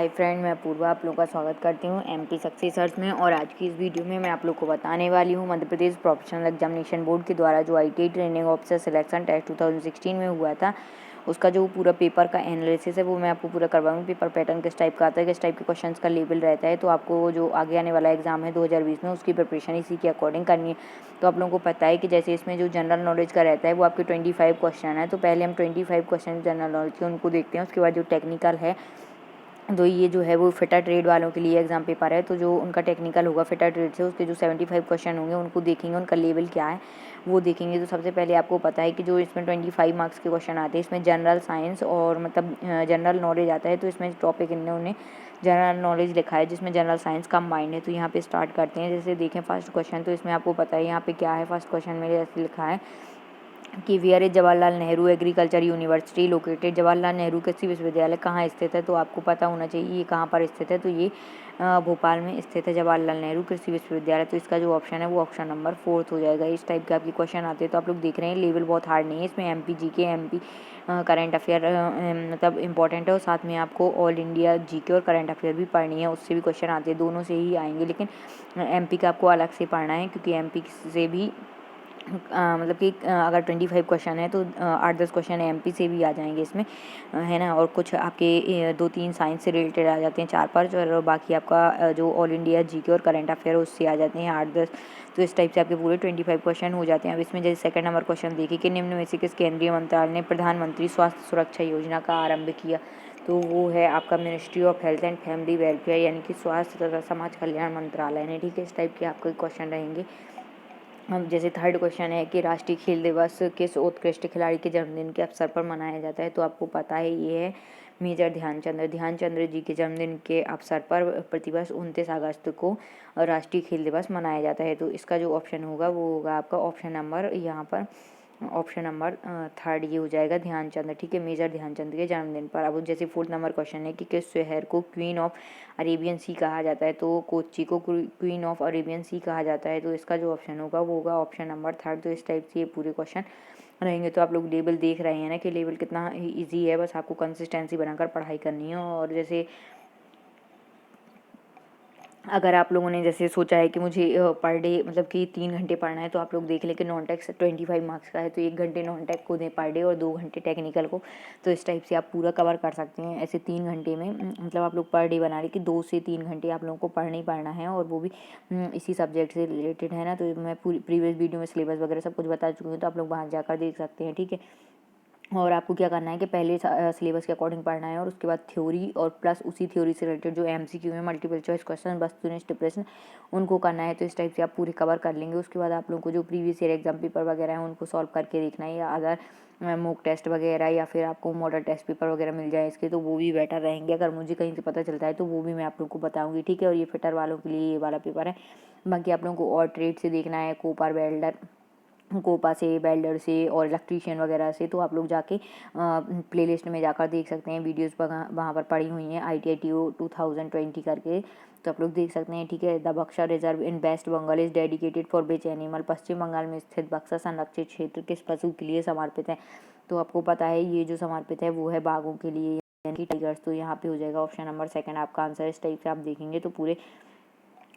Hi friend, मैं अपूर्वा आप लोगों का स्वागत करती हूँ एमपी सक्सेसर्स में। और आज की इस वीडियो में मैं आप लोग को बताने वाली हूँ Madhya Pradesh professional examination board के द्वारा जो ITI training officer selection test 2016 में हुआ था, उसका जो पूरा पेपर का एनालिसिस है वो मैं आपको पूरा करवाऊंगी। पेपर पैटर्न किस टाइप का आता है, किस टाइप के क्वेश्चंस का लेवल रहता है, तो आपको जो आगे आने वाला एग्जाम है 2020 में उसकी प्रिपरेशन इसी के अकॉर्डिंग करनी है। तो आप लोगों को पता है कि जैसे इसमें जो जनरल नॉलेज का रहता है वो आपके 25 क्वेश्चन है। तो पहले हम 25 क्वेश्चन जनरल नॉलेज के उनको देखते हैं। उसके बाद जो टेक्निकल है, तो ये जो है वो फिटर ट्रेड वालों के लिए एग्जाम पेपर है। तो जो उनका टेक्निकल होगा फिटर ट्रेड से, उसके जो 75 क्वेश्चन होंगे उनको देखेंगे, उनका लेवल क्या है वो देखेंगे। तो सबसे पहले आपको पता है कि जो इसमें 25 मार्क्स के क्वेश्चन आते हैं, इसमें जनरल साइंस और मतलब जनरल नॉलेज आता है। तो इसमें टॉपिक इन्होंने जनरल नॉलेज लिखा है जिसमें जनरल साइंस कंबाइंड है। तो यहाँ पे स्टार्ट करते हैं। जैसे देखें फर्स्ट क्वेश्चन, तो इसमें आपको पता है यहाँ पे क्या है। फर्स्ट क्वेश्चन में ऐसे लिखा है कि where is Jawaharlal Nehru agriculture university located. Jawaharlal Nehru कृषि विश्वविद्यालय कहाँ स्थित है, तो आपको पता होना चाहिए ये कहाँ पर स्थित है। तो ये भोपाल में स्थित है जवाहरलाल नेहरू कृषि विश्वविद्यालय। तो इसका जो ऑप्शन है वो ऑप्शन नंबर 4 हो जाएगा। इस टाइप के आपके क्वेश्चन आते हैं। तो आप लोग देख रहे हैं लेवल बहुत हार्ड नहीं है। इसमें MP GK, MP current affair मतलब इंपॉर्टेंट है, और साथ में आपको ऑल इंडिया जीके और करंट अफेयर भी पढ़नी है। उससे भी क्वेश्चन आते हैं, दोनों से ही आएंगे, लेकिन एमपी का आपको अलग से पढ़ना है क्योंकि एमपी से भी मतलब कि अगर 25 क्वेश्चन है तो 8-10 क्वेश्चन एमपी से भी आ जाएंगे इसमें, है ना। और कुछ आपके 2-3 साइंस से रिलेटेड आ जाते हैं 4-5, और बाकी आपका जो ऑल इंडिया जीके और करंट अफेयर उससे आ जाते हैं 8-10। तो इस टाइप से आपके पूरे 25 क्वेश्चन हो जाते हैं। अब इसमें जैसे सेकंड नंबर क्वेश्चन देखिए कि निम्न में से किस केंद्रीय मंत्रालय ने प्रधानमंत्री स्वास्थ्य सुरक्षा योजना का आरंभ किया। तो वो है आपका ministry of health and family welfare, यानी कि स्वास्थ्य तथा समाज कल्याण मंत्रालय ने। ठीक है, इस टाइप के आपके क्वेश्चन रहेंगे। अब जैसे थर्ड क्वेश्चन है कि राष्ट्रीय खेल दिवस किस उत्कृष्ट खिलाड़ी के जन्मदिन के अवसर पर मनाया जाता है। तो आपको पता है ये है मेजर ध्यानचंद्र जी के जन्मदिन के अवसर पर प्रतिवर्ष 29 अगस्त को राष्ट्रीय खेल दिवस मनाया जाता है। तो इसका जो ऑप्शन होगा वो होगा आपका ऑप्शन नंबर यहाँ पर ऑप्शन नंबर थर्ड ये हो जाएगा ध्यानचंद। ठीक है, मेजर ध्यानचंद के जन्मदिन पर। अब जैसे फोर्थ नंबर क्वेश्चन है कि किस शहर को क्वीन ऑफ अरेबियन सी कहा जाता है। तो कोच्चि को क्वीन ऑफ अरेबियन सी कहा जाता है। तो इसका जो ऑप्शन होगा वो होगा ऑप्शन नंबर थर्ड। तो इस टाइप से ये पूरे क्वेश्चन रहेंगे। तो आप लोग लेवल देख रहे हैं ना कि लेवल कितना ईजी है, बस आपको कंसिस्टेंसी बनाकर पढ़ाई करनी है। और जैसे अगर आप लोगों ने जैसे सोचा है कि मुझे पर डे मतलब कि 3 घंटे पढ़ना है, तो आप लोग देख लें कि नॉन टेक 25 मार्क्स का है, तो 1 घंटे नॉन टेक को दें पर डे और 2 घंटे टेक्निकल को। तो इस टाइप से आप पूरा कवर कर सकते हैं ऐसे 3 घंटे में। मतलब आप लोग पर डे बना रहे कि 2 से 3 घंटे आप लोगों को पढ़ना ही पढ़ना है, और वो भी इसी सब्जेक्ट से रिलेटेड है ना। तो मैं पूरी प्रीवियस वीडियो में सिलेबस वगैरह सब कुछ बता चुकी हूँ, तो आप लोग वहाँ जाकर देख सकते हैं। ठीक है, और आपको क्या करना है कि पहले सिलेबस के अकॉर्डिंग पढ़ना है, और उसके बाद थ्योरी और प्लस उसी थ्योरी से रिलेटेड जो एमसीक्यू है, मल्टीपल चॉइस क्वेश्चन, वस्तुनिष्ठ प्रश्न, उनको करना है। तो इस टाइप से आप पूरे कवर कर लेंगे। उसके बाद आप लोगों को जो प्रीवियस ईयर एग्जाम पेपर वगैरह है उनको सॉल्व करके देखना है, या अगर मॉक टेस्ट वगैरह या फिर आपको मॉडल टेस्ट पेपर वगैरह मिल जाए इसके, तो वो भी बेटर रहेंगे। अगर मुझे कहीं से पता चलता है तो वो भी मैं आप लोग को बताऊँगी। ठीक है, और ये फिटर वालों के लिए ये वाला पेपर है। बाकी आप लोगों को और ट्रेड से देखना है, कोपर वेल्डर, कोपा से, वेल्डर से और इलेक्ट्रीशियन वगैरह से, तो आप लोग जाके प्लेलिस्ट में जाकर देख सकते हैं। वीडियोस वहाँ पर पड़ी हुई हैं ITI TO 2020 करके, तो आप लोग देख सकते हैं। ठीक है, the Buxa reserve in West Bengal is dedicated for which animal. पश्चिम बंगाल में स्थित बक्सा संरक्षित क्षेत्र किस पशु के लिए समर्पित है। तो आपको पता है ये जो समर्पित है वो है बाघों के लिए, यानी कि टाइगर्स। तो यहाँ पे हो जाएगा ऑप्शन नंबर सेकंड आपका आंसर। इस टाइप से आप देखेंगे तो पूरे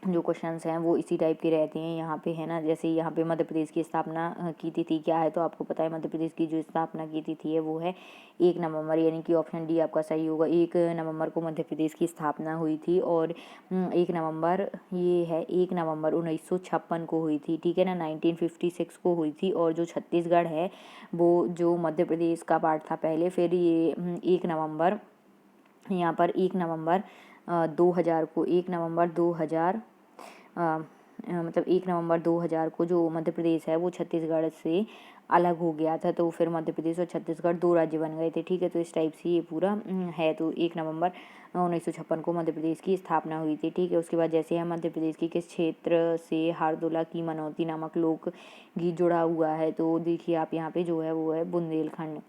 जो क्वेश्चंस हैं वो इसी टाइप के रहते हैं यहाँ पे, है ना। जैसे यहाँ पे मध्य प्रदेश की स्थापना की तिथि क्या है, तो आपको पता है मध्य प्रदेश की जो स्थापना की तिथि है वो है 1 नवंबर, यानी कि ऑप्शन डी आपका सही होगा। 1 नवंबर को मध्य प्रदेश की स्थापना हुई थी, और 1 नवंबर ये है 1 नवंबर 1956 को हुई थी। ठीक है ना, 1956 को हुई थी। और जो छत्तीसगढ़ है वो जो मध्य प्रदेश का पार्ट था पहले, फिर ये 1 नवंबर यहाँ पर 1 नवंबर 2000 को 1 नवंबर 2000 मतलब 1 नवंबर 2000 को जो मध्य प्रदेश है वो छत्तीसगढ़ से अलग हो गया था। तो फिर मध्य प्रदेश और छत्तीसगढ़ 2 राज्य बन गए थे। ठीक है, तो इस टाइप से ये पूरा है। तो 1 नवंबर 1956 को मध्य प्रदेश की स्थापना हुई थी। ठीक है, उसके बाद जैसे है मध्य प्रदेश के किस क्षेत्र से हारदोला की मनौती नामक लोक गीत जुड़ा हुआ है। तो देखिए आप यहाँ पे जो है वो है बुंदेलखंड।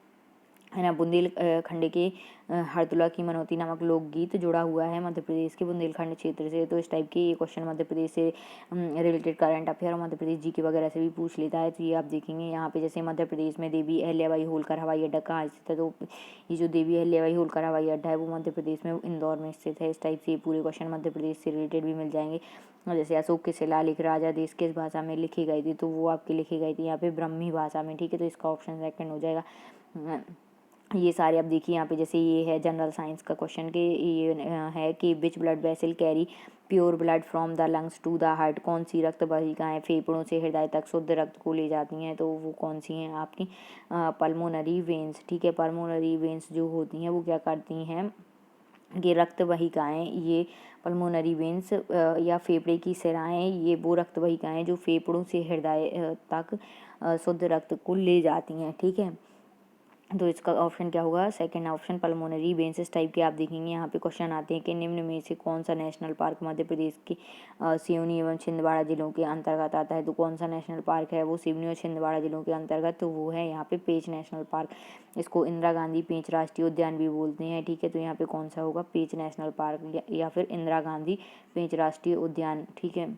है ना। बुंदेलखंड के हरदुला की मनौती नामक लोकगीत जुड़ा हुआ है मध्य प्रदेश के बुंदेलखंड क्षेत्र से। तो इस टाइप के ये क्वेश्चन मध्य प्रदेश से रिलेटेड करंट अफेयर और मध्य प्रदेश जीके वगैरह से भी पूछ लेता है। तो ये आप देखेंगे यहाँ पे, जैसे मध्य प्रदेश में देवी अहिल्याबाई होलकर हवाई अड्डा कहाँ स्थित है, तो ये जो देवी अहिल्याबाई होलकर हवाई अड्डा है वो मध्य प्रदेश में इंदौर में स्थित है। इस टाइप से ये पूरे क्वेश्चन मध्य प्रदेश से रिलेटेड भी मिल जाएंगे। और जैसे अशोक के शिलालेख राजा देश किस भाषा में लिखी गई थी, तो वो आपकी लिखी गई थी यहाँ पे ब्रह्मी भाषा में, ठीक है। तो इसका ऑप्शन सेकंड हो जाएगा। ये सारे आप देखिए यहाँ पे, जैसे ये है जनरल साइंस का क्वेश्चन के ये है कि which blood vessel carry pure blood from the lungs to the heart, कौन सी रक्त वाहिकाएं फेफड़ों से हृदय तक शुद्ध रक्त को ले जाती हैं, तो वो कौन सी हैं आपकी पल्मोनरी वेन्स, ठीक है। पल्मोनरी वेन्स जो होती हैं वो क्या करती हैं, ये रक्त वाहिकाएं, ये पल्मोनरी वेन्स या फेफड़े की सिराएं, ये वो रक्त वाहिकाएं जो फेफड़ों से हृदय तक शुद्ध रक्त को ले जाती हैं, ठीक है। तो इसका ऑप्शन क्या होगा, सेकंड ऑप्शन पल्मोनरी वेन्स। इस टाइप के आप देखेंगे यहाँ पे क्वेश्चन आते हैं कि निम्न में से कौन सा नेशनल पार्क मध्य प्रदेश के सिवनी एवं छिंदवाड़ा जिलों के अंतर्गत आता है, तो कौन सा नेशनल पार्क है वो सिवनी और छिंदवाड़ा जिलों के अंतर्गत, तो वो है यहाँ पे पेंच नेशनल पार्क। इसको इंदिरा गांधी पेंच राष्ट्रीय उद्यान भी बोलते हैं, ठीक है। तो यहाँ पे कौन सा होगा, पेंच नेशनल पार्क या फिर इंदिरा गांधी पेंच राष्ट्रीय उद्यान, ठीक है,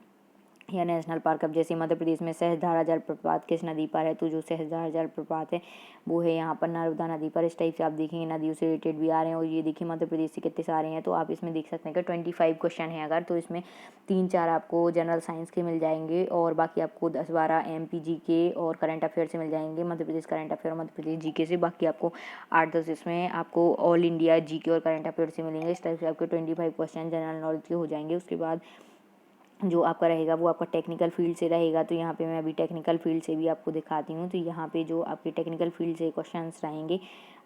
या नेशनल पार्क। अब जैसे मध्य प्रदेश में सहस्त्रधारा जलप्रपात किस नदी पर है, तो जो सहस्त्रधारा जलप्रपात है वो है यहाँ पर नर्मदा नदी पर। इस टाइप से आप देखेंगे नदियों से रिलेटेड भी आ रहे हैं। और ये देखिए मध्य प्रदेश से कितने सारे हैं, तो आप इसमें देख सकते हैं कि 25 क्वेश्चन है अगर, तो इसमें 3-4 आपको जनरल साइंस के मिल जाएंगे और बाकी आपको 10-12 MP GK और करंट अफेयर से मिल जाएंगे, मध्य प्रदेश करंट अफेयर और मध्य प्रदेश GK से। बाकी आपको 8-10 इसमें आपको ऑल इंडिया GK और करंट अफेयर से मिलेंगे। इस टाइप से आपके 25 क्वेश्चन जनरल नॉलेज के हो जाएंगे। उसके बाद जो आपका रहेगा वो आपका टेक्निकल फील्ड से रहेगा। तो यहाँ पे मैं अभी टेक्निकल फील्ड से भी आपको दिखाती हूँ। तो यहाँ पे जो आपके टेक्निकल फील्ड से क्वेश्चंस रहेंगे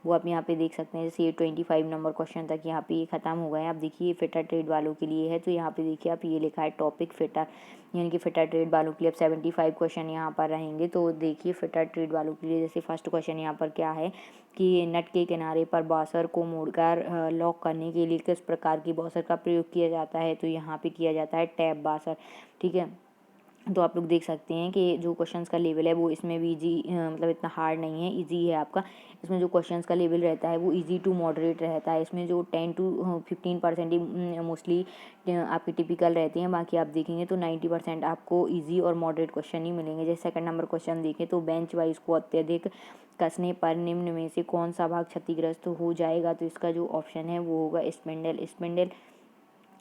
वो आप यहाँ पे देख सकते हैं। जैसे ये 25 नंबर क्वेश्चन तक यहाँ पे ये खत्म हो गए हैं। आप देखिए फिटर ट्रेड वालों के लिए है, तो यहाँ पे देखिए आप ये लिखा है टॉपिक फिटर, यानी कि फिटर ट्रेड वालों के लिए अब 75 क्वेश्चन यहाँ पर रहेंगे। तो देखिए फिटर ट्रेड वालों के लिए जैसे फर्स्ट क्वेश्चन यहाँ पर क्या है कि नट के किनारे पर बॉसर को मोड़कर लॉक करने के लिए किस प्रकार की बॉसर का प्रयोग किया जाता है, तो यहाँ पे किया जाता है टैप बॉसर, ठीक है। तो आप लोग देख सकते हैं कि जो क्वेश्चंस का लेवल है वो इसमें भी इजी, मतलब इतना हार्ड नहीं है, इजी है आपका। इसमें जो क्वेश्चंस का लेवल रहता है वो इजी टू मॉडरेट रहता है। इसमें जो 10 to 15% ही मोस्टली आपके टिपिकल रहते हैं। बाकी आप देखेंगे तो 90% आपको इजी और मॉडरेट क्वेश्चन ही मिलेंगे। जैसे सेकंड नंबर क्वेश्चन देखें तो बेंच वाइज को अत्यधिक कसने पर निम्न में से कौन सा भाग क्षतिग्रस्त हो जाएगा, तो इसका जो ऑप्शन है वो होगा स्पिंडल। स्पिंडल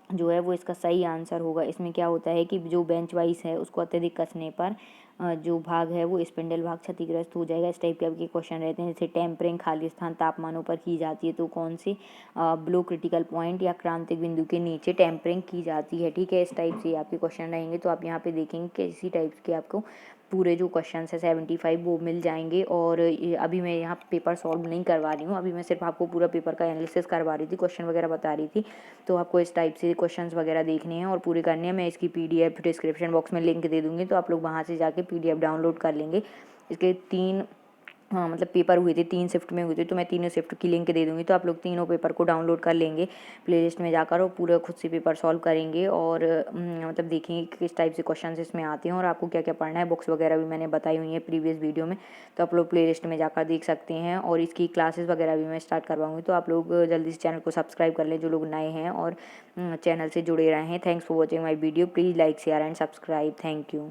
जो है वो इसका सही आंसर होगा। इसमें क्या होता है कि जो बेंच वाइज है उसको अत्यधिक कसने पर जो भाग है वो स्पिंडल भाग क्षतिग्रस्त हो जाएगा। इस टाइप के आपके क्वेश्चन रहते हैं। जैसे टेम्परिंग खाली स्थान तापमानों पर की जाती है, तो कौन से ब्लो क्रिटिकल पॉइंट या क्रांतिक बिंदु के नीचे टेम्परिंग की जाती है, ठीक है। इस टाइप से आपके क्वेश्चन रहेंगे। तो आप यहाँ पे देखेंगे कि इसी टाइप के आपको पूरे जो क्वेश्चन है 75 वो मिल जाएंगे। और अभी मैं यहाँ पेपर सॉल्व नहीं करवा रही हूँ, अभी मैं सिर्फ आपको पूरा पेपर का एनालिसिस करवा रही थी, क्वेश्चन वगैरह बता रही थी। तो आपको इस टाइप से क्वेश्चंस वगैरह देखने हैं और पूरे करने हैं। मैं इसकी PDF डिस्क्रिप्शन बॉक्स में लिंक दे दूँगी, तो आप लोग वहाँ से जाके PDF डाउनलोड कर लेंगे। इसके 3 मतलब पेपर हुए थे, 3 शिफ्ट में हुए थे, तो मैं तीनों शिफ्ट की लिंक दे दूँगी। तो आप लोग तीनों पेपर को डाउनलोड कर लेंगे प्लेलिस्ट में जाकर और पूरा खुद से पेपर सॉल्व करेंगे और मतलब देखेंगे कि किस टाइप से क्वेश्चन इसमें आते हैं और आपको क्या क्या पढ़ना है। बुक्स वगैरह भी मैंने बताई हुई है प्रीवियस वीडियो में, तो आप लोग प्लेलिस्ट में जाकर देख सकते हैं। और इसकी क्लासेस वगैरह भी मैं स्टार्ट करवाऊँगी, तो आप लोग जल्दी से चैनल को सब्सक्राइब कर लें जो लोग नए हैं और चैनल से जुड़े रहे हैं। Thanks for watching my video, please like share and subscribe. Thank you.